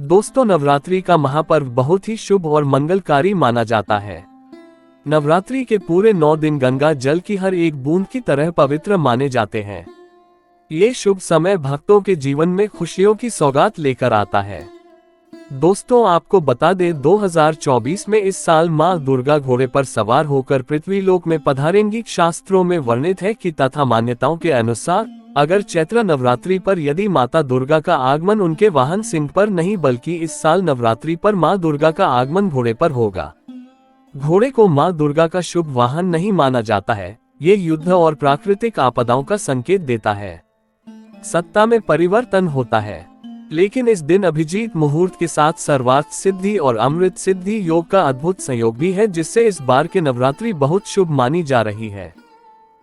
दोस्तों, नवरात्रि का महापर्व बहुत ही शुभ और मंगलकारी माना जाता है। नवरात्रि के पूरे 9 दिन गंगा जल की हर एक बूंद की तरह पवित्र माने जाते हैं। ये शुभ समय भक्तों के जीवन में खुशियों की सौगात लेकर आता है। दोस्तों, आपको बता दें 2024 में इस साल मां दुर्गा घोड़े पर सवार होकर पृथ्वी लोक में पधारेंगी। शास्त्रों में वर्णित है कि तथा मान्यताओं के अनुसार अगर चैत्र नवरात्रि पर यदि माता दुर्गा का आगमन उनके वाहन सिंह पर नहीं बल्कि इस साल नवरात्रि पर मां दुर्गा का आगमन घोड़े पर होगा। घोड़े को मां दुर्गा का शुभ वाहन नहीं माना जाता है। ये युद्ध और प्राकृतिक आपदाओं का संकेत देता है। सत्ता में परिवर्तन होता है। लेकिन इस दिन अभिजीत मुहूर्त के साथ सर्वार्थ सिद्धि और अमृत सिद्धि योग का अद्भुत संयोग भी है, जिससे इस बार के नवरात्रि बहुत शुभ मानी जा रही है।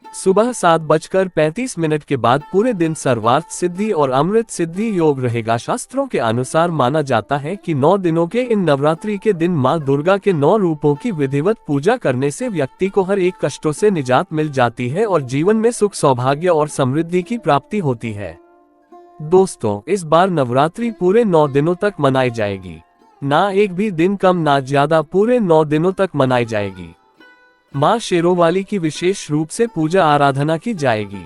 सुबह 7:35 के बाद पूरे दिन सर्वार्थ सिद्धि और अमृत सिद्धि योग रहेगा। शास्त्रों के अनुसार माना जाता है कि 9 दिनों के इन नवरात्रि के दिन मां दुर्गा के 9 रूपों की विधिवत पूजा करने से व्यक्ति को हर एक कष्टों से निजात मिल जाती है और जीवन में सुख, सौभाग्य और समृद्धि की प्राप्ति होती है। दोस्तों, इस बार नवरात्रि पूरे 9 दिनों तक मनाई जाएगी। ना एक भी दिन कम ना ज्यादा, पूरे 9 दिनों तक मनाई जाएगी। मां शेरोवाली की विशेष रूप से पूजा आराधना की जाएगी।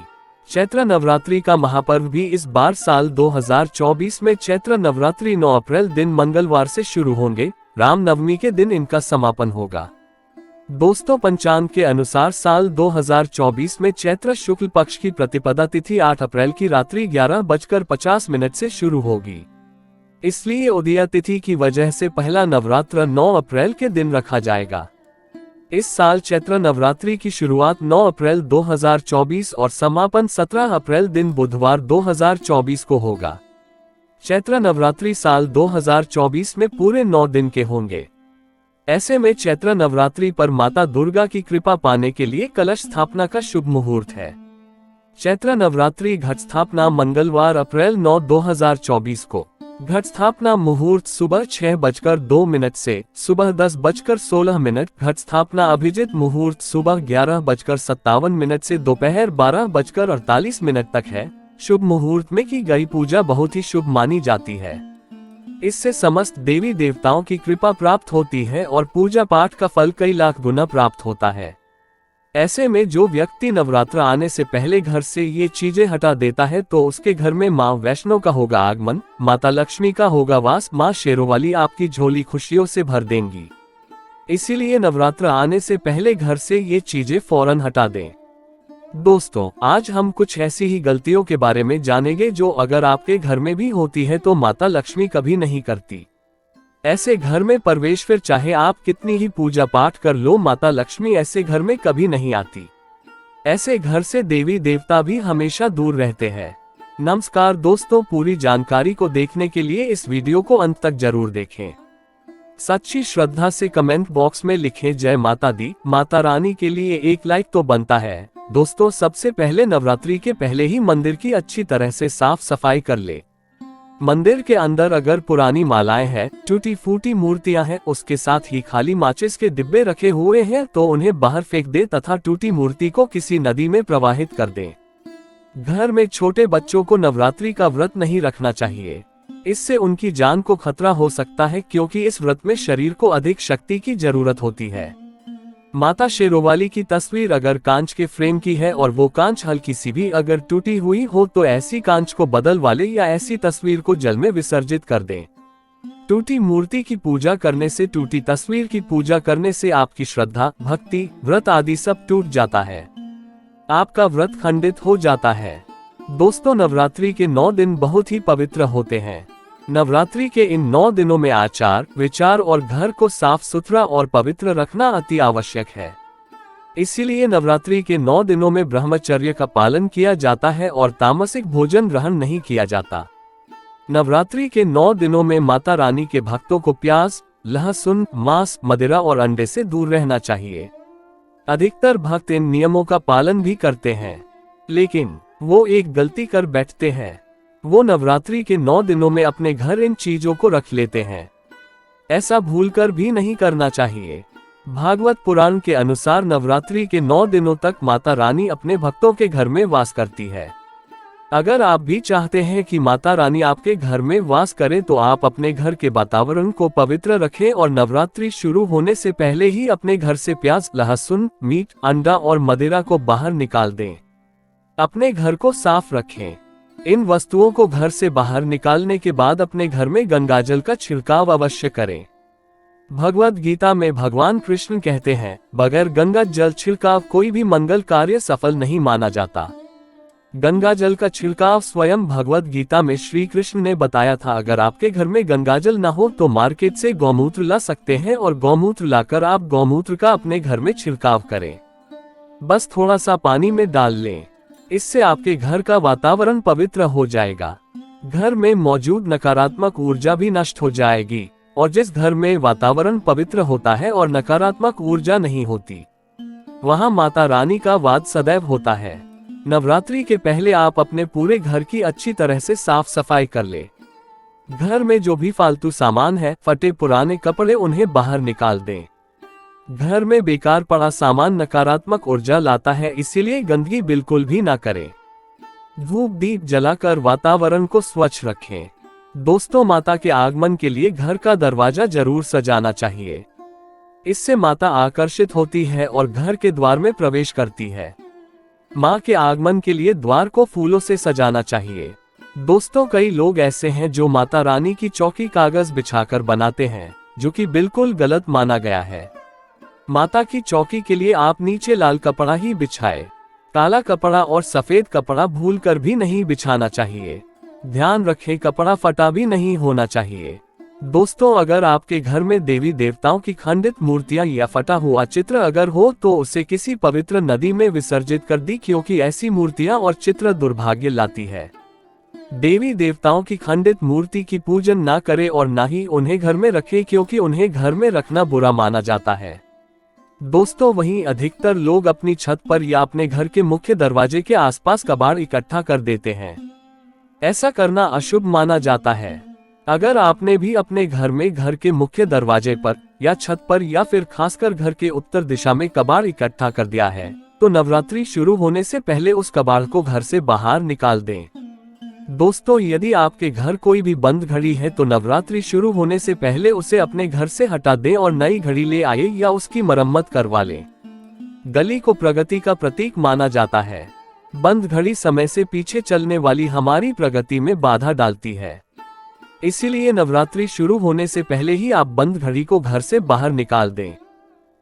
चैत्र नवरात्रि का महापर्व भी इस बार साल 2024 में चैत्र नवरात्रि 9 अप्रैल दिन मंगलवार से शुरू होंगे। रामनवमी के दिन इनका समापन होगा। दोस्तों, पंचांग के अनुसार साल 2024 में चैत्र शुक्ल पक्ष की प्रतिपदा तिथि 8 अप्रैल की रात्रि 11:50 से शुरू होगी। इसलिए उदया तिथि की वजह से पहला नवरात्र 9 अप्रैल के दिन रखा जाएगा। इस साल चैत्र नवरात्रि की शुरुआत 9 अप्रैल 2024 और समापन 17 अप्रैल दिन बुधवार 2024 को होगा। चैत्र नवरात्रि साल 2024 में पूरे 9 दिन के होंगे। ऐसे में चैत्र नवरात्रि पर माता दुर्गा की कृपा पाने के लिए कलश स्थापना का शुभ मुहूर्त है। चैत्र नवरात्रि घट स्थापना मंगलवार अप्रैल 9, 2024 को। घट स्थापना मुहूर्त सुबह 6:02 से सुबह 10:16। घट स्थापना अभिजित मुहूर्त सुबह 11:57 से दोपहर 12:48 तक है। शुभ मुहूर्त में की गई पूजा बहुत ही शुभ मानी जाती है। इससे समस्त देवी देवताओं की कृपा प्राप्त होती है और पूजा पाठ का फल कई लाख गुना प्राप्त होता है। ऐसे में जो व्यक्ति नवरात्र आने से पहले घर से ये चीजें हटा देता है तो उसके घर में मां वैष्णो का होगा आगमन, माता लक्ष्मी का होगा वास, मां शेरोवाली आपकी झोली खुशियों से भर देंगी। इसीलिए नवरात्र आने से पहले घर से ये चीजें फौरन हटा दें। दोस्तों, आज हम कुछ ऐसी ही गलतियों के बारे में जानेंगे जो अगर आपके घर में भी होती है तो माता लक्ष्मी कभी नहीं करती। ऐसे घर में प्रवेश फिर चाहे आप कितनी ही पूजा पाठ कर लो, माता लक्ष्मी ऐसे घर में कभी नहीं आती। ऐसे घर से देवी देवता भी हमेशा दूर रहते हैं। नमस्कार दोस्तों, पूरी जानकारी को देखने के लिए इस वीडियो को अंत तक जरूर देखें। सच्ची श्रद्धा से कमेंट बॉक्स में लिखें जय माता दी। माता रानी के लिए एक लाइक तो बनता है। दोस्तों, सबसे पहले नवरात्रि के पहले ही मंदिर की अच्छी तरह से साफ सफाई कर ले। मंदिर के अंदर अगर पुरानी मालाएं हैं, टूटी फूटी मूर्तियां हैं, उसके साथ ही खाली माचिस के डिब्बे रखे हुए हैं तो उन्हें बाहर फेंक दे तथा टूटी मूर्ति को किसी नदी में प्रवाहित कर दे। घर में छोटे बच्चों को नवरात्रि का व्रत नहीं रखना चाहिए। इससे उनकी जान को खतरा हो सकता है, क्योंकि इस व्रत में शरीर को अधिक शक्ति की जरूरत होती है। माता शेरोवाली की तस्वीर अगर कांच के फ्रेम की है और वो कांच हल्की सी भी अगर टूटी हुई हो तो ऐसी कांच को बदल वाले या ऐसी तस्वीर को जल में विसर्जित कर दें। टूटी मूर्ति की पूजा करने से, टूटी तस्वीर की पूजा करने से आपकी श्रद्धा, भक्ति, व्रत आदि सब टूट जाता है। आपका व्रत खंडित हो जाता है। दोस्तों, नवरात्रि के 9 दिन बहुत ही पवित्र होते हैं। नवरात्रि के इन 9 दिनों में आचार, विचार और घर को साफ सुथरा और पवित्र रखना अति आवश्यक है। इसीलिए नवरात्रि के 9 दिनों में ब्रह्मचर्य का पालन किया जाता है और तामसिक भोजन ग्रहण नहीं किया जाता। नवरात्रि के 9 दिनों में माता रानी के भक्तों को प्याज, लहसुन, मांस, मदिरा और अंडे से दूर रहना चाहिए। अधिकतर भक्त इन नियमों का पालन भी करते हैं, लेकिन वो एक गलती कर बैठते हैं। वो नवरात्रि के 9 दिनों में अपने घर इन चीजों को रख लेते हैं। ऐसा भूलकर भी नहीं करना चाहिए। भागवत पुराण के अनुसार नवरात्रि के 9 दिनों तक माता रानी अपने भक्तों के घर में वास करती है। अगर आप भी चाहते हैं कि माता रानी आपके घर में वास करे तो आप अपने घर के वातावरण को पवित्र रखें और नवरात्रि शुरू होने से पहले ही अपने घर से प्याज, लहसुन, मीट, अंडा और मदिरा को बाहर निकाल दें। अपने घर को साफ रखें। इन वस्तुओं को घर से बाहर निकालने के बाद अपने घर में गंगाजल का छिड़काव अवश्य करें। भगवद गीता में भगवान कृष्ण कहते हैं, बगैर गंगा जल छिड़काव कोई भी मंगल कार्य सफल नहीं माना जाता। गंगा जल का छिड़काव स्वयं भगवद गीता में श्री कृष्ण ने बताया था। अगर आपके घर में गंगाजल न हो तो मार्केट से गौमूत्र ला सकते हैं और गौमूत्र लाकर आप गौमूत्र का अपने घर में छिड़काव करें। बस थोड़ा सा पानी में डाल लें। इससे आपके घर का वातावरण पवित्र हो जाएगा। घर में मौजूद नकारात्मक ऊर्जा भी नष्ट हो जाएगी और जिस घर में वातावरण पवित्र होता है और नकारात्मक ऊर्जा नहीं होती, वहां माता रानी का वास सदैव होता है। नवरात्रि के पहले आप अपने पूरे घर की अच्छी तरह से साफ सफाई कर ले। घर में जो भी फालतू सामान है, फटे पुराने कपड़े, उन्हें बाहर निकाल दें। घर में बेकार पड़ा सामान नकारात्मक ऊर्जा लाता है, इसीलिए गंदगी बिल्कुल भी ना करें। धूप दीप जलाकर वातावरण को स्वच्छ रखें। दोस्तों, माता के आगमन के लिए घर का दरवाजा जरूर सजाना चाहिए। इससे माता आकर्षित होती है और घर के द्वार में प्रवेश करती है। माँ के आगमन के लिए द्वार को फूलों से सजाना चाहिए। दोस्तों, कई लोग ऐसे हैं जो माता रानी की चौकी कागज बिछाकर बनाते हैं, जो कि बिल्कुल गलत माना गया है। माता की चौकी के लिए आप नीचे लाल कपड़ा ही बिछाए। काला कपड़ा और सफेद कपड़ा भूलकर भी नहीं बिछाना चाहिए। ध्यान रखें, कपड़ा फटा भी नहीं होना चाहिए। दोस्तों, अगर आपके घर में देवी देवताओं की खंडित मूर्तियां या फटा हुआ चित्र अगर हो तो उसे किसी पवित्र नदी में विसर्जित कर दी, क्योंकि ऐसी मूर्तियां और चित्र दुर्भाग्य लाती है। देवी देवताओं की खंडित मूर्ति की पूजन ना करें और ना ही उन्हें घर में रखें, क्योंकि उन्हें घर में रखना बुरा माना जाता है। दोस्तों, वहीं अधिकतर लोग अपनी छत पर या अपने घर के मुख्य दरवाजे के आसपास कबाड़ इकट्ठा कर देते हैं। ऐसा करना अशुभ माना जाता है। अगर आपने भी अपने घर में घर के मुख्य दरवाजे पर या छत पर या फिर खासकर घर के उत्तर दिशा में कबाड़ इकट्ठा कर दिया है, तो नवरात्रि शुरू होने से पहले उस कबाड़ को घर से बाहर निकाल दें। दोस्तों, यदि आपके घर कोई भी बंद घड़ी है तो नवरात्रि शुरू होने से पहले उसे अपने घर से हटा दें और नई घड़ी ले आए या उसकी मरम्मत करवा लें। गली को प्रगति का प्रतीक माना जाता है। बंद घड़ी समय से पीछे चलने वाली हमारी प्रगति में बाधा डालती है। इसीलिए नवरात्रि शुरू होने से पहले ही आप बंद घड़ी को घर से बाहर निकाल दें।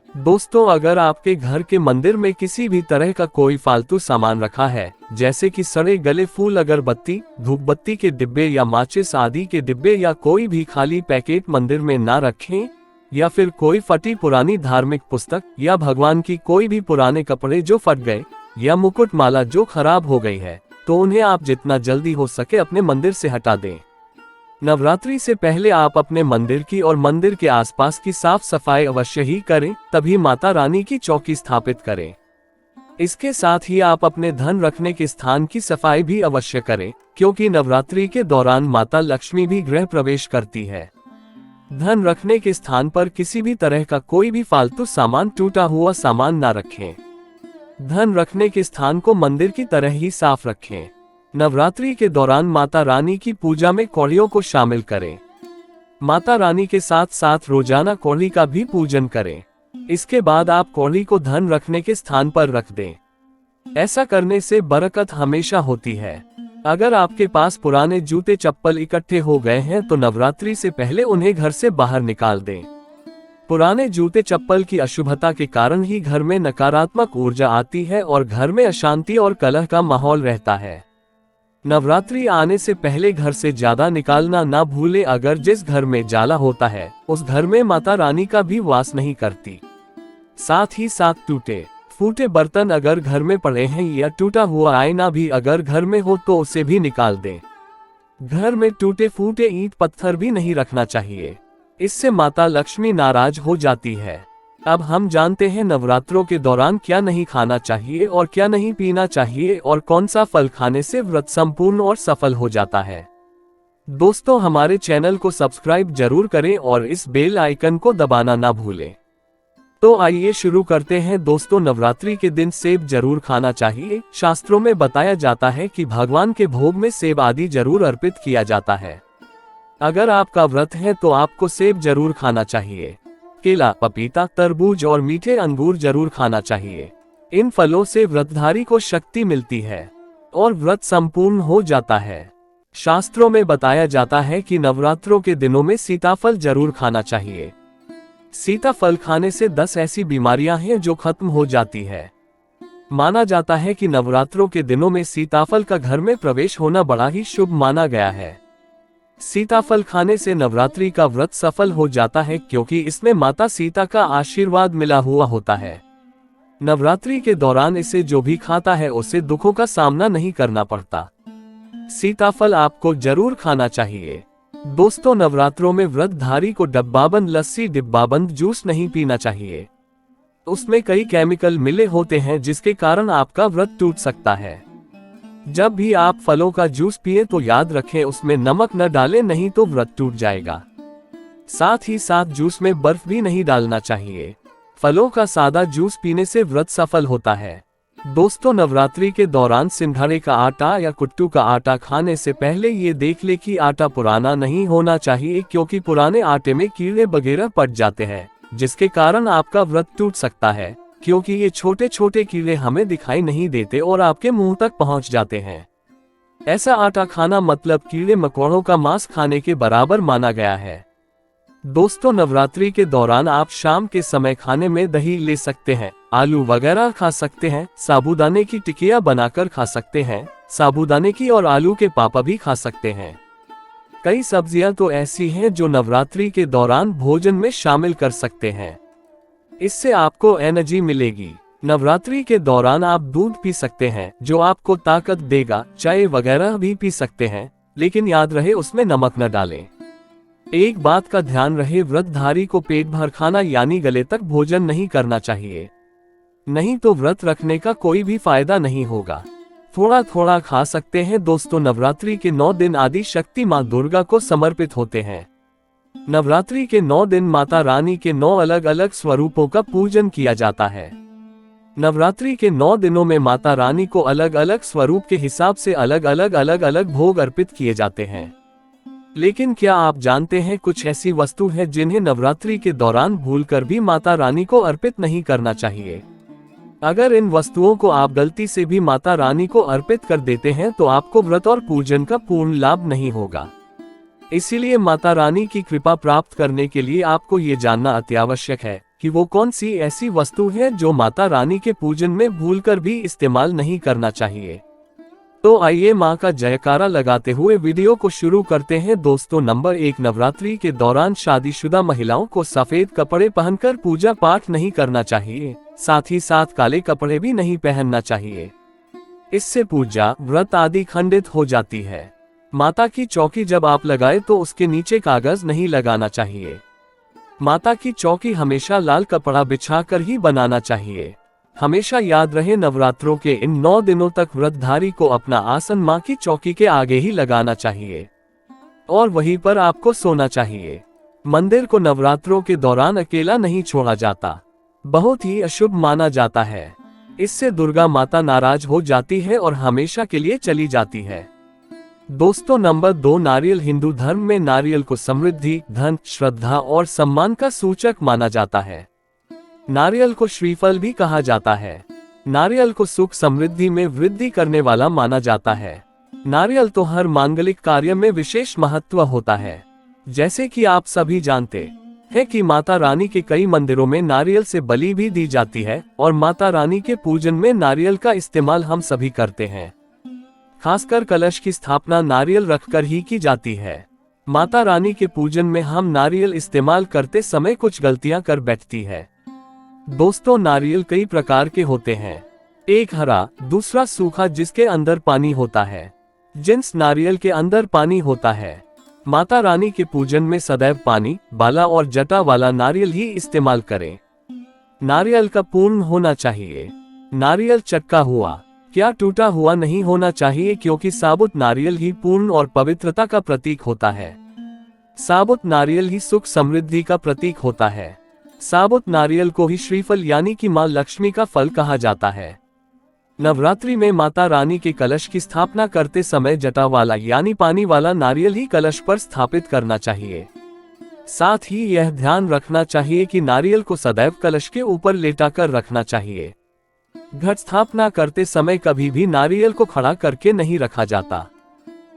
दोस्तों, अगर आपके घर के मंदिर में किसी भी तरह का कोई फालतू सामान रखा है, जैसे कि सड़े गले फूल, अगरबत्ती, धूपबत्ती के डिब्बे या माचिस आदि के डिब्बे या कोई भी खाली पैकेट मंदिर में ना रखें, या फिर कोई फटी पुरानी धार्मिक पुस्तक या भगवान की कोई भी पुराने कपड़े जो फट गए या मुकुट माला जो खराब हो गई है, तो उन्हें आप जितना जल्दी हो सके अपने मंदिर से हटा दें। नवरात्रि से पहले आप अपने मंदिर की और मंदिर के आसपास की साफ सफाई अवश्य ही करें, तभी माता रानी की चौकी स्थापित करें। इसके साथ ही आप अपने धन रखने के स्थान की सफाई भी अवश्य करें, क्योंकि नवरात्रि के दौरान माता लक्ष्मी भी गृह प्रवेश करती है। धन रखने के स्थान पर किसी भी तरह का कोई भी फालतू सामान, टूटा हुआ सामान ना रखें। धन रखने के स्थान को मंदिर की तरह ही साफ रखें। नवरात्रि के दौरान माता रानी की पूजा में कौड़ियों को शामिल करें। माता रानी के साथ साथ रोजाना कौड़ी का भी पूजन करें। इसके बाद आप कौड़ी को धन रखने के स्थान पर रख दें। ऐसा करने से बरकत हमेशा होती है। अगर आपके पास पुराने जूते चप्पल इकट्ठे हो गए हैं तो नवरात्रि से पहले उन्हें घर से बाहर निकाल दें। पुराने जूते चप्पल की अशुभता के कारण ही घर में नकारात्मक ऊर्जा आती है और घर में अशांति और कलह का माहौल रहता है। नवरात्रि आने से पहले घर से ज्यादा निकालना ना भूले। अगर जिस घर में जाला होता है उस घर में माता रानी का भी वास नहीं करती। साथ ही साथ टूटे फूटे बर्तन अगर घर में पड़े हैं या टूटा हुआ आईना भी अगर घर में हो तो उसे भी निकाल दें। घर में टूटे फूटे ईंट पत्थर भी नहीं रखना चाहिए, इससे माता लक्ष्मी नाराज हो जाती है। अब हम जानते हैं नवरात्रों के दौरान क्या नहीं खाना चाहिए और क्या नहीं पीना चाहिए और कौन सा फल खाने से व्रत संपूर्ण और सफल हो जाता है। दोस्तों, हमारे चैनल को सब्सक्राइब जरूर करें और इस बेल आइकन को दबाना ना भूलें। तो आइए शुरू करते हैं दोस्तों। नवरात्रि के दिन सेब जरूर खाना चाहिए। शास्त्रों में बताया जाता है कि भगवान के भोग में सेब आदि जरूर अर्पित किया जाता है। अगर आपका व्रत है तो आपको सेब जरूर खाना चाहिए। केला, पपीता, तरबूज और मीठे अंगूर जरूर खाना चाहिए। इन फलों से व्रतधारी को शक्ति मिलती है और व्रत संपूर्ण हो जाता है। शास्त्रों में बताया जाता है कि नवरात्रों के दिनों में सीताफल जरूर खाना चाहिए। सीताफल खाने से 10 ऐसी बीमारियां हैं जो खत्म हो जाती है। माना जाता है कि नवरात्रों के दिनों में सीताफल का घर में प्रवेश होना बड़ा ही शुभ माना गया है। सीताफल खाने से नवरात्रि का व्रत सफल हो जाता है, क्योंकि इसमें माता सीता का आशीर्वाद मिला हुआ होता है। नवरात्रि के दौरान इसे जो भी खाता है उसे दुखों का सामना नहीं करना पड़ता। सीताफल आपको जरूर खाना चाहिए। दोस्तों, नवरात्रों में व्रतधारी को डब्बाबंद लस्सी, डिब्बाबंद जूस नहीं पीना चाहिए। उसमें कई केमिकल मिले होते हैं जिसके कारण आपका व्रत टूट सकता है। जब भी आप फलों का जूस पिए तो याद रखें उसमें नमक न डालें, नहीं तो व्रत टूट जाएगा। साथ ही साथ जूस में बर्फ भी नहीं डालना चाहिए। फलों का सादा जूस पीने से व्रत सफल होता है। दोस्तों, नवरात्रि के दौरान सिंघाड़े का आटा या कुट्टू का आटा खाने से पहले ये देख ले कि आटा पुराना नहीं होना चाहिए, क्योंकि पुराने आटे में कीड़े वगैरह पड़ जाते हैं जिसके कारण आपका व्रत टूट सकता है, क्योंकि ये छोटे छोटे कीड़े हमें दिखाई नहीं देते और आपके मुंह तक पहुंच जाते हैं। ऐसा आटा खाना मतलब कीड़े मकोड़ों का मांस खाने के बराबर माना गया है। दोस्तों, नवरात्रि के दौरान आप शाम के समय खाने में दही ले सकते हैं, आलू वगैरह खा सकते हैं, साबूदाने की टिकिया बनाकर खा सकते हैं, साबूदाने की और आलू के पापा भी खा सकते हैं। कई सब्जियां तो ऐसी हैं जो नवरात्रि के दौरान भोजन में शामिल कर सकते हैं। इससे आपको एनर्जी मिलेगी। नवरात्रि के दौरान आप दूध पी सकते हैं जो आपको ताकत देगा। चाय वगैरह भी पी सकते हैं, लेकिन याद रहे उसमें नमक न डालें। एक बात का ध्यान रहे, व्रतधारी को पेट भर खाना यानी गले तक भोजन नहीं करना चाहिए, नहीं तो व्रत रखने का कोई भी फायदा नहीं होगा। थोड़ा थोड़ा खा सकते हैं। दोस्तों, नवरात्रि के 9 दिन आदि शक्ति मां दुर्गा को समर्पित होते हैं। नवरात्रि के 9 दिन माता रानी के 9 अलग अलग स्वरूपों का पूजन किया जाता है। नवरात्रि के 9 दिनों में माता रानी को अलग अलग स्वरूप के हिसाब से अलग अलग भोग अर्पित किए जाते हैं। लेकिन क्या आप जानते हैं कुछ ऐसी वस्तु है जिन्हें नवरात्रि के दौरान भूलकर भी माता रानी को अर्पित नहीं करना चाहिए। अगर इन वस्तुओं को आप गलती से भी माता रानी को अर्पित कर देते हैं तो आपको व्रत और पूजन का पूर्ण लाभ नहीं होगा। इसीलिए माता रानी की कृपा प्राप्त करने के लिए आपको ये जानना अति आवश्यक है कि वो कौन सी ऐसी वस्तु है जो माता रानी के पूजन में भूलकर भी इस्तेमाल नहीं करना चाहिए। तो आइए मां का जयकारा लगाते हुए वीडियो को शुरू करते हैं। दोस्तों, नंबर 1, नवरात्रि के दौरान शादीशुदा महिलाओं को सफेद कपड़े पहनकर पूजा पाठ नहीं करना चाहिए। साथ ही साथ काले कपड़े भी नहीं पहनना चाहिए। इससे पूजा, व्रत आदि खंडित हो जाती है। माता की चौकी जब आप लगाए तो उसके नीचे कागज नहीं लगाना चाहिए। माता की चौकी हमेशा लाल कपड़ा बिछाकर ही बनाना चाहिए। हमेशा याद रहे, नवरात्रों के इन 9 दिनों तक व्रतधारी को अपना आसन मां की चौकी के आगे ही लगाना चाहिए और वहीं पर आपको सोना चाहिए। मंदिर को नवरात्रों के दौरान अकेला नहीं छोड़ा जाता, बहुत ही अशुभ माना जाता है। इससे दुर्गा माता नाराज हो जाती है और हमेशा के लिए चली जाती है। दोस्तों, नंबर 2, नारियल। हिंदू धर्म में नारियल को समृद्धि, धन, श्रद्धा और सम्मान का सूचक माना जाता है। नारियल को श्रीफल भी कहा जाता है। नारियल को सुख समृद्धि में वृद्धि करने वाला माना जाता है। नारियल तो हर मांगलिक कार्य में विशेष महत्व होता है। जैसे कि आप सभी जानते हैं कि माता रानी के कई मंदिरों में नारियल से बलि भी दी जाती है और माता रानी के पूजन में नारियल का इस्तेमाल हम सभी करते हैं। खासकर कलश की स्थापना नारियल रखकर ही की जाती है। माता रानी के पूजन में हम नारियल इस्तेमाल करते समय कुछ गलतियां कर बैठती है। दोस्तों, नारियल कई प्रकार के होते हैं। एक हरा, दूसरा सूखा जिसके अंदर पानी होता है। जिन्स नारियल के अंदर पानी होता है। माता रानी के पूजन में सदैव पानी, बाला और जटा वाला नारियल ही इस्तेमाल करें। नारियल का पूर्ण होना चाहिए। नारियल चटका हुआ, क्या टूटा हुआ नहीं होना चाहिए, क्योंकि साबुत नारियल ही पूर्ण और पवित्रता का प्रतीक होता है। साबुत नारियल ही सुख समृद्धि का प्रतीक होता है। साबुत नारियल को ही श्रीफल यानी कि मां लक्ष्मी का फल कहा जाता है। नवरात्रि में माता रानी के कलश की स्थापना करते समय जटा वाला यानी पानी वाला नारियल ही कलश पर स्थापित करना चाहिए। साथ ही यह ध्यान रखना चाहिए कि नारियल को सदैव कलश के ऊपर लेटाकर रखना चाहिए। घट स्थापना करते समय कभी भी नारियल को खड़ा करके नहीं रखा जाता।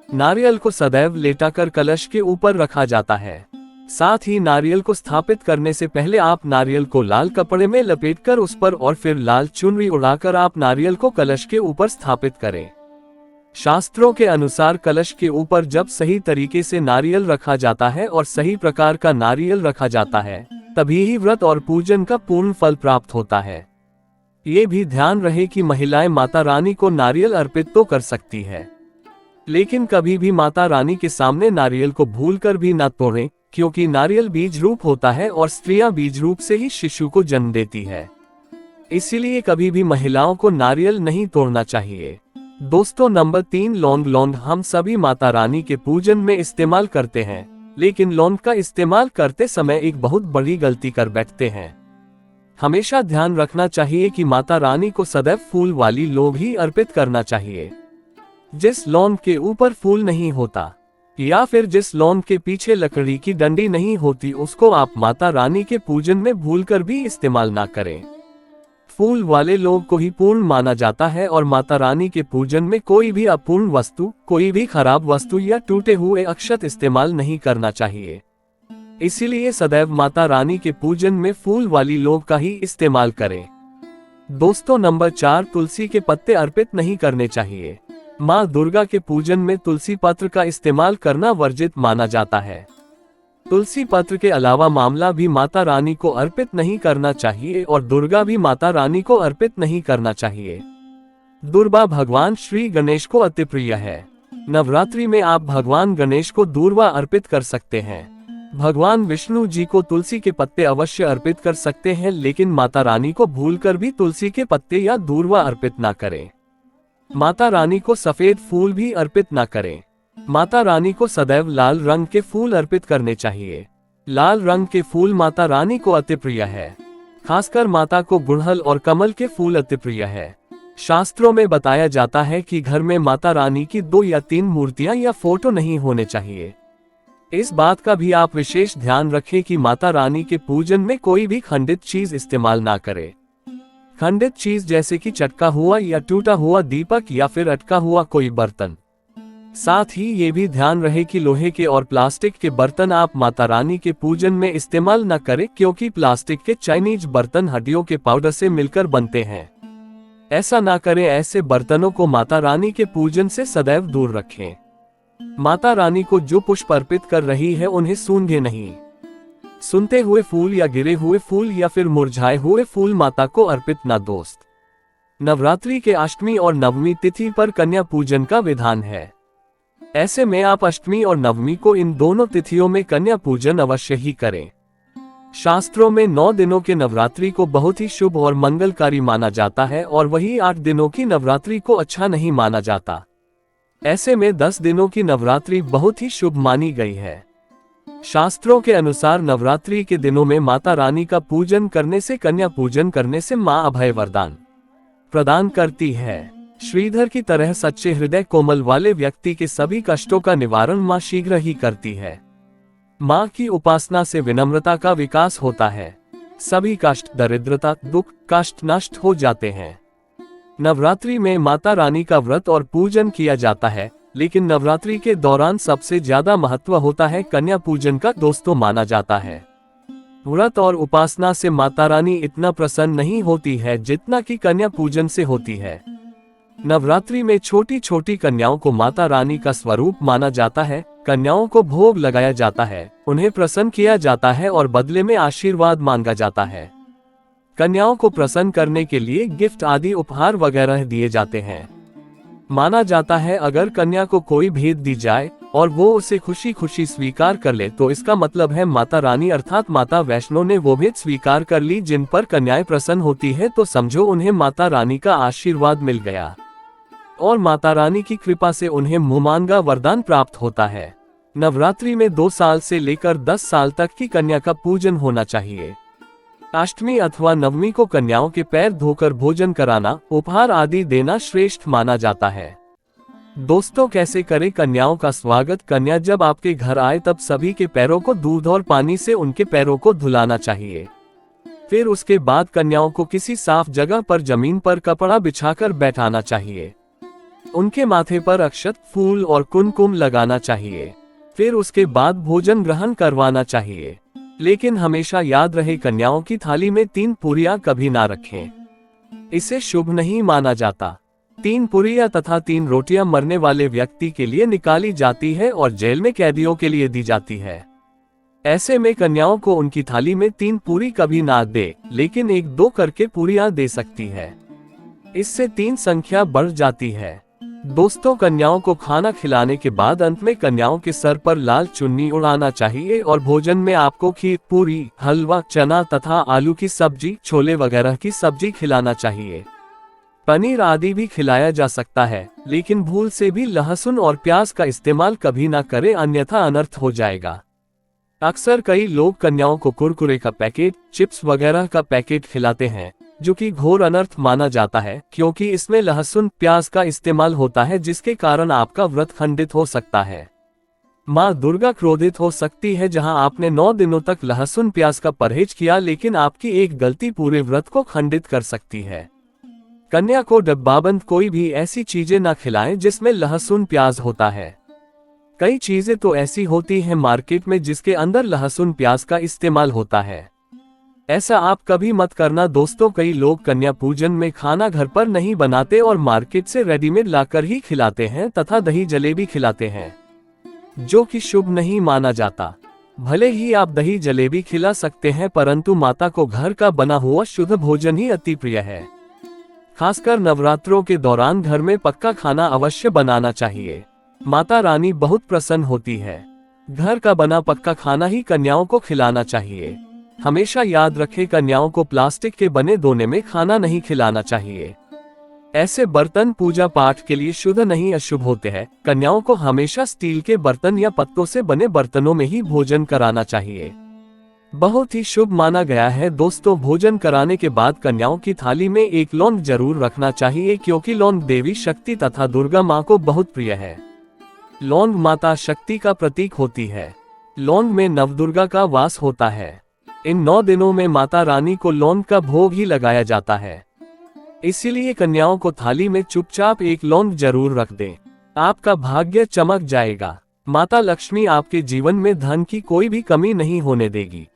नारियल को सदैव लेटाकर कलश के ऊपर रखा जाता है। साथ ही नारियल को स्थापित करने से पहले आप नारियल को लाल कपड़े में लपेटकर उस पर और फिर लाल चुनरी उड़ाकर आप नारियल को कलश के ऊपर स्थापित करें। शास्त्रों के अनुसार कलश के ऊपर जब सही तरीके से नारियल रखा जाता है और सही प्रकार का नारियल रखा जाता है, तभी ही व्रत और पूजन का पूर्ण फल प्राप्त होता है। ये भी ध्यान रहे कि महिलाएं माता रानी को नारियल अर्पित तो कर सकती है, लेकिन कभी भी माता रानी के सामने नारियल को भूलकर भी न तोड़ें, क्योंकि नारियल बीज रूप होता है और स्त्रियां बीज रूप से ही शिशु को जन्म देती है। इसीलिए कभी भी महिलाओं को नारियल नहीं तोड़ना चाहिए। दोस्तों, नंबर 3, लौंग। लौंग हम सभी माता रानी के पूजन में इस्तेमाल करते हैं, लेकिन लौंग का इस्तेमाल करते समय एक बहुत बड़ी गलती कर बैठते हैं। हमेशा ध्यान रखना चाहिए कि माता रानी को सदैव फूल वाली लौंग ही अर्पित करना चाहिए। जिस लौंग के ऊपर फूल नहीं होता या फिर जिस लौंग के पीछे लकड़ी की डंडी नहीं होती, उसको आप माता रानी के पूजन में भूलकर भी इस्तेमाल ना करें। फूल वाले लौंग को ही पूर्ण माना जाता है और माता रानी के पूजन में कोई भी अपूर्ण वस्तु, कोई भी खराब वस्तु या टूटे हुए अक्षत इस्तेमाल नहीं करना चाहिए। इसीलिए सदैव माता रानी के पूजन में फूल वाली लौंग का ही इस्तेमाल करें। दोस्तों, नंबर 4, तुलसी के पत्ते अर्पित नहीं करने चाहिए। माँ दुर्गा के पूजन में तुलसी पत्र का इस्तेमाल करना वर्जित माना जाता है। तुलसी पत्र के अलावा मामला भी माता रानी को अर्पित नहीं करना चाहिए और दुर्गा भी माता रानी को अर्पित नहीं करना चाहिए। दुर्वा भगवान श्री गणेश को अति प्रिय है। नवरात्रि में आप भगवान गणेश को दूर्वा अर्पित कर सकते हैं। भगवान विष्णु जी को तुलसी के पत्ते अवश्य अर्पित कर सकते हैं, लेकिन माता रानी को भूलकर भी तुलसी के पत्ते या दूर्वा अर्पित ना करें। माता रानी को सफेद फूल भी अर्पित ना करें। माता रानी को सदैव लाल रंग के फूल अर्पित करने चाहिए। लाल रंग के फूल माता रानी को अति प्रिय है। खासकर माता को गुड़हल और कमल के फूल अति प्रिय है। शास्त्रों में बताया जाता है कि घर में माता रानी की 2 या 3 मूर्तियां या फोटो नहीं होने चाहिए। इस बात का भी आप विशेष ध्यान रखें कि माता रानी के पूजन में कोई भी खंडित चीज इस्तेमाल ना करें। खंडित चीज जैसे कि चटका हुआ या टूटा हुआ दीपक या फिर अटका हुआ कोई बर्तन। साथ ही ये भी ध्यान रहे कि लोहे के और प्लास्टिक के बर्तन आप माता रानी के पूजन में इस्तेमाल न करें, क्योंकि प्लास्टिक के चाइनीज बर्तन हड्डियों के पाउडर से मिलकर बनते हैं। ऐसा ना करें। ऐसे बर्तनों को माता रानी के पूजन से सदैव दूर रखें। माता रानी को जो पुष्प अर्पित कर रही है उन्हें सूंघे नहीं। सुनते हुए फूल या गिरे हुए फूल या फिर मुरझाए हुए फूल माता को अर्पित ना। दोस्त, नवरात्रि के अष्टमी और नवमी तिथि पर कन्या पूजन का विधान है। ऐसे में आप अष्टमी और नवमी को इन दोनों तिथियों में कन्या पूजन अवश्य ही करें। शास्त्रों में 9 दिनों के नवरात्रि को बहुत ही शुभ और मंगलकारी माना जाता है और वही 8 दिनों की नवरात्रि को अच्छा नहीं माना जाता। ऐसे में 10 दिनों की नवरात्रि बहुत ही शुभ मानी गई है। शास्त्रों के अनुसार नवरात्रि के दिनों में माता रानी का पूजन करने से, कन्या पूजन करने से माँ अभय वरदान प्रदान करती है। श्रीधर की तरह सच्चे हृदय कोमल वाले व्यक्ति के सभी कष्टों का निवारण माँ शीघ्र ही करती है। माँ की उपासना से विनम्रता का विकास होता है। सभी कष्ट, दरिद्रता, दुख, कष्ट नष्ट हो जाते हैं। नवरात्रि में माता रानी का व्रत और पूजन किया जाता है, लेकिन नवरात्रि के दौरान सबसे ज्यादा महत्व होता है कन्या पूजन का। दोस्तों, माना जाता है व्रत और उपासना से माता रानी इतना प्रसन्न नहीं होती है जितना कि कन्या पूजन से होती है। नवरात्रि में छोटी छोटी कन्याओं को माता रानी का स्वरूप माना जाता है। कन्याओं को भोग लगाया जाता है, उन्हें प्रसन्न किया जाता है और बदले में आशीर्वाद मांगा जाता है। कन्याओं को प्रसन्न करने के लिए गिफ्ट आदि उपहार वगैरह दिए जाते हैं। माना जाता है अगर कन्या को कोई भेंट दी जाए और वो उसे खुशी खुशी स्वीकार कर ले तो इसका मतलब है माता रानी अर्थात माता वैष्णो ने वो भेंट स्वीकार कर ली जिन पर कन्याएं प्रसन्न होती है, तो समझो उन्हें माता रानी का आशीर्वाद मिल गया और माता रानी की कृपा से उन्हें मुहमांगा वरदान प्राप्त होता है। नवरात्रि में 2 साल से लेकर 10 साल तक की कन्या का पूजन होना चाहिए। अष्टमी अथवा नवमी को कन्याओं के पैर धोकर भोजन कराना, उपहार आदि देना श्रेष्ठ माना जाता है। दोस्तों, कैसे करें कन्याओं का स्वागत? कन्या जब आपके घर आए तब सभी के पैरों को दूध और पानी से उनके पैरों को धुलाना चाहिए। फिर उसके बाद कन्याओं को किसी साफ जगह पर जमीन पर कपड़ा बिछाकर बैठाना चाहिए। उनके माथे पर अक्षत, फूल और कुमकुम लगाना चाहिए। फिर उसके बाद भोजन ग्रहण करवाना चाहिए। लेकिन हमेशा याद रहे, कन्याओं की थाली में 3 पूरियां कभी ना रखें, इसे शुभ नहीं माना जाता। 3 पूरियां तथा 3 रोटियां मरने वाले व्यक्ति के लिए निकाली जाती है और जेल में कैदियों के लिए दी जाती है। ऐसे में कन्याओं को उनकी थाली में 3 पूरी कभी ना दे, लेकिन 1-2 करके पूरियां दे सकती है। इससे 3 संख्या बढ़ जाती है। दोस्तों, कन्याओं को खाना खिलाने के बाद अंत में कन्याओं के सर पर लाल चुन्नी उड़ाना चाहिए और भोजन में आपको खीर, पूरी, हलवा, चना तथा आलू की सब्जी, छोले वगैरह की सब्जी खिलाना चाहिए। पनीर आदि भी खिलाया जा सकता है, लेकिन भूल से भी लहसुन और प्याज का इस्तेमाल कभी ना करें, अन्यथा अनर्थ हो जाएगा। अक्सर कई लोग कन्याओं को कुरकुरे का पैकेट, चिप्स वगैरह का पैकेट खिलाते हैं, जो कि घोर अनर्थ माना जाता है, क्योंकि इसमें लहसुन, प्याज का इस्तेमाल होता है, जिसके कारण आपका व्रत खंडित हो सकता है। माँ दुर्गा क्रोधित हो सकती है। जहां आपने 9 दिनों तक लहसुन प्याज का परहेज किया, लेकिन आपकी एक गलती पूरे व्रत को खंडित कर सकती है। कन्या को डब्बाबंद कोई भी ऐसी चीजें ना खिलाएं जिसमें लहसुन प्याज होता है। कई चीजें तो ऐसी होती हैं मार्केट में जिसके अंदर लहसुन प्याज का इस्तेमाल होता है। ऐसा आप कभी मत करना। दोस्तों, कई लोग कन्या पूजन में खाना घर पर नहीं बनाते और मार्केट से रेडीमेड लाकर ही खिलाते हैं तथा दही जलेबी खिलाते हैं, जो कि शुभ नहीं माना जाता। भले ही आप दही जलेबी खिला सकते हैं, परंतु माता को घर का बना हुआ शुद्ध भोजन ही अति प्रिय है। खासकर नवरात्रों के दौरान घर में पक्का खाना अवश्य बनाना चाहिए। माता रानी बहुत प्रसन्न होती है। घर का बना पक्का खाना ही कन्याओं को खिलाना चाहिए। हमेशा याद रखें, कन्याओं को प्लास्टिक के बने दोने में खाना नहीं खिलाना चाहिए। ऐसे बर्तन पूजा पाठ के लिए शुद्ध नहीं, अशुभ होते हैं। कन्याओं को हमेशा स्टील के बर्तन या पत्तों से बने बर्तनों में ही भोजन कराना चाहिए। बहुत ही शुभ माना गया है। दोस्तों, भोजन कराने के बाद कन्याओं की थाली में एक लौंग जरूर रखना चाहिए, क्योंकि लौंग देवी शक्ति तथा दुर्गा माँ को बहुत प्रिय है। लौंग माता शक्ति का प्रतीक होती है। लौंग में नवदुर्गा का वास होता है। इन 9 दिनों में माता रानी को लौंग का भोग ही लगाया जाता है। इसीलिए कन्याओं को थाली में चुपचाप एक लौंग जरूर रख दें। आपका भाग्य चमक जाएगा। माता लक्ष्मी आपके जीवन में धन की कोई भी कमी नहीं होने देगी।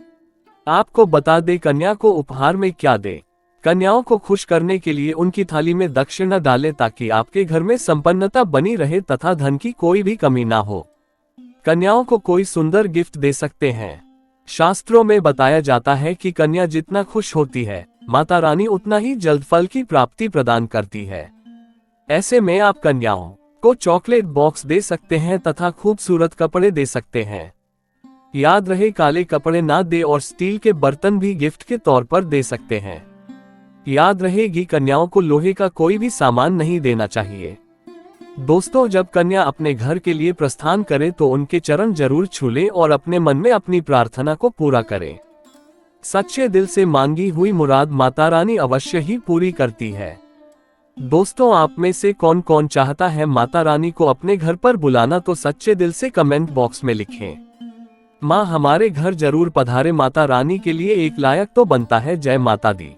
आपको बता दें, कन्या को उपहार में क्या दें। कन्याओं को खुश करने के लिए उनकी थाली में दक्षिणा डालें, ताकि आपके घर में संपन्नता बनी रहे तथा धन की कोई भी कमी ना हो। कन्याओं को कोई सुंदर गिफ्ट दे सकते हैं। शास्त्रों में बताया जाता है कि कन्या जितना खुश होती है, माता रानी उतना ही जल्द फल की प्राप्ति प्रदान करती है। ऐसे में आप कन्याओं को चॉकलेट बॉक्स दे सकते हैं तथा खूबसूरत कपड़े दे सकते हैं। याद रहे, काले कपड़े ना दे और स्टील के बर्तन भी गिफ्ट के तौर पर दे सकते हैं। याद रहेगी, कन्याओं को लोहे का कोई भी सामान नहीं देना चाहिए। दोस्तों, जब कन्या अपने घर के लिए प्रस्थान करे तो उनके चरण जरूर छू लें और अपने मन में अपनी प्रार्थना को पूरा करें। सच्चे दिल से मांगी हुई मुराद माता रानी अवश्य ही पूरी करती है। दोस्तों, आप में से कौन कौन चाहता है माता रानी को अपने घर पर बुलाना, तो सच्चे दिल से कमेंट बॉक्स में लिखें। माँ हमारे घर जरूर पधारे, माता रानी के लिए एक लायक तो बनता है। जय माता दी।